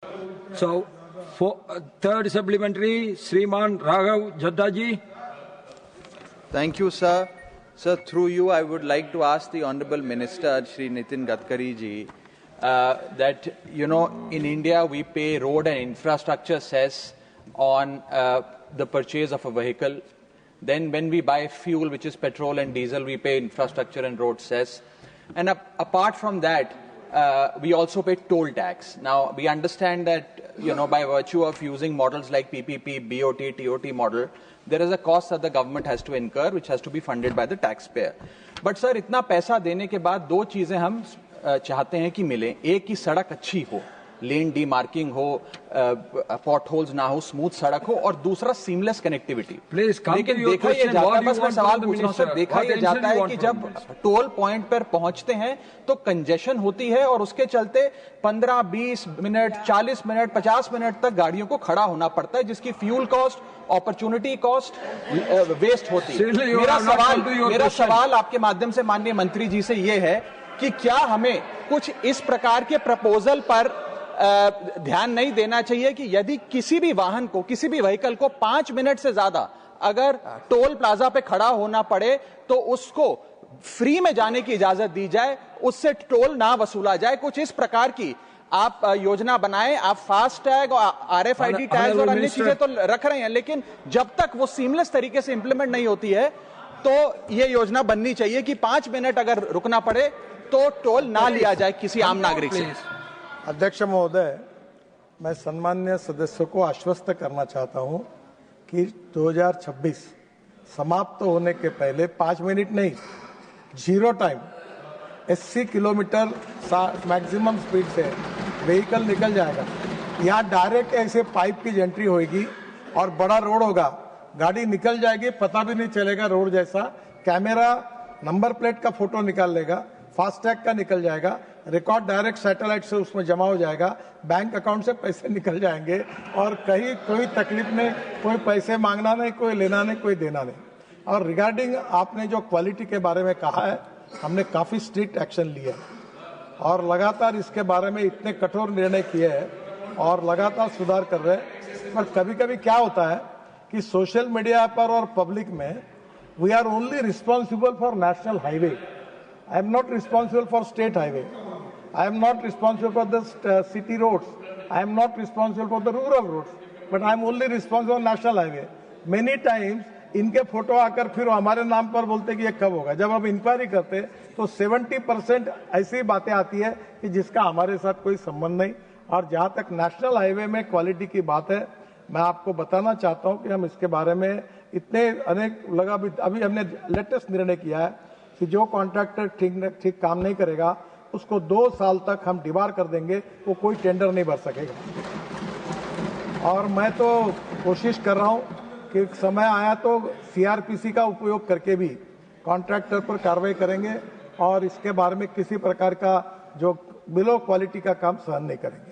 So, third supplementary, Sriman Raghav Jaddaji. Thank you, sir. Sir, through you, I would like to ask the Honorable Minister, Shri Nitin Gadkari ji, that, in India, we pay road and infrastructure cess on the purchase of a vehicle. Then when we buy fuel, which is petrol and diesel, we pay infrastructure and road cess. And apart from that, we also pay toll tax. Now, we understand that, by virtue of using models like PPP, BOT, TOT model, there is a cost that the government has to incur, which has to be funded by the taxpayer. But sir, इतना पैसा देने के बाद दो चीजें हम चाहते हैं कि मिले. एक की सड़क अच्छी हो, लेन डीमार्किंग हो, पॉट होल्स ना हो, स्मूथ सड़क हो, और दूसरा सीमलेस कनेक्टिविटी. लेकिन देखा यह जाता है, बस मैं सवाल पूछ रहा हूं सर, देखा यह जाता है कि जब टोल पॉइंट पर पहुंचते हैं तो कंजेशन होती है और उसके चलते 15, 20 मिनट, 40 मिनट, 50 मिनट तक गाड़ियों को खड़ा होना पड़ता है, जिसकी fuel cost, opportunity cost waste होती है. मेरा सवाल आपके माध्यम से माननीय मंत्री जी से यह है कि क्या हमें कुछ इस प्रकार के प्रपोजल पर ध्यान नहीं देना चाहिए कि यदि किसी भी वाहन को, किसी भी व्हीकल को 5 मिनट से ज्यादा अगर टोल प्लाजा पे खड़ा होना पड़े तो उसको फ्री में जाने की इजाजत दी जाए, उससे टोल ना वसूला जाए. कुछ इस प्रकार की आप योजना बनाएं. आप फास्ट टैग और RFID टैग और अन्य चीजें तो रख रहे हैं, लेकिन जब तक वो सीमलेस तरीके से इंप्लीमेंट नहीं होती है तो ये योजना बननी चाहिए कि 5 मिनट अगर रुकना पड़े तो टोल ना लिया जाए किसी आम नागरिक से. अध्यक्ष महोदय, मैं सम्मान्य सदस्यों को आश्वस्त करना चाहता हूं कि 2026 समाप्त होने के पहले 5 मिनट नहीं, 0 टाइम 80 किलोमीटर मैक्सिमम स्पीड से व्हीकल निकल जाएगा. यहाँ डायरेक्ट ऐसे पाइप की एंट्री होगी और बड़ा रोड होगा, गाड़ी निकल जाएगी, पता भी नहीं चलेगा रोड जैसा. कैमरा नंबर प्लेट का फोटो निकाल लेगा, फास्टैग का निकल जाएगा, रिकॉर्ड डायरेक्ट सैटेलाइट से उसमें जमा हो जाएगा, बैंक अकाउंट से पैसे निकल जाएंगे और कहीं कोई तकलीफ नहीं, कोई पैसे मांगना नहीं, कोई लेना नहीं, कोई देना नहीं. और रिगार्डिंग आपने जो क्वालिटी के बारे में कहा है, हमने काफी स्ट्रिक्ट एक्शन लिया है और लगातार इसके बारे में इतने कठोर निर्णय किए हैं और लगातार सुधार कर रहे हैं. पर कभी कभी क्या होता है कि सोशल मीडिया पर और पब्लिक में we are only responsible for national highway. I am not responsible for state highway. I am not responsible for the city roads. I am not responsible for the rural roads. But I am only responsible for national highway. Many times इनके photo आकर फिर हमारे नाम पर बोलते कि ये कब होगा. जब हम इंक्वायरी करते तो 70% ऐसी बातें आती है कि जिसका हमारे साथ कोई संबंध नहीं. और जहाँ तक नेशनल हाईवे में क्वालिटी की बात है, मैं आपको बताना चाहता हूँ कि हम इसके बारे में इतने अनेक अभी हमने लेटेस्ट निर्णय किया है कि जो कॉन्ट्रैक्टर ठीक काम नहीं करेगा उसको 2 साल तक हम डिबार कर देंगे, वो कोई टेंडर नहीं भर सकेगा. और मैं तो कोशिश कर रहा हूं कि समय आया तो CRPC का उपयोग करके भी कॉन्ट्रैक्टर पर कार्रवाई करेंगे और इसके बारे में किसी प्रकार का जो बिलो क्वालिटी का काम सहन नहीं करेंगे.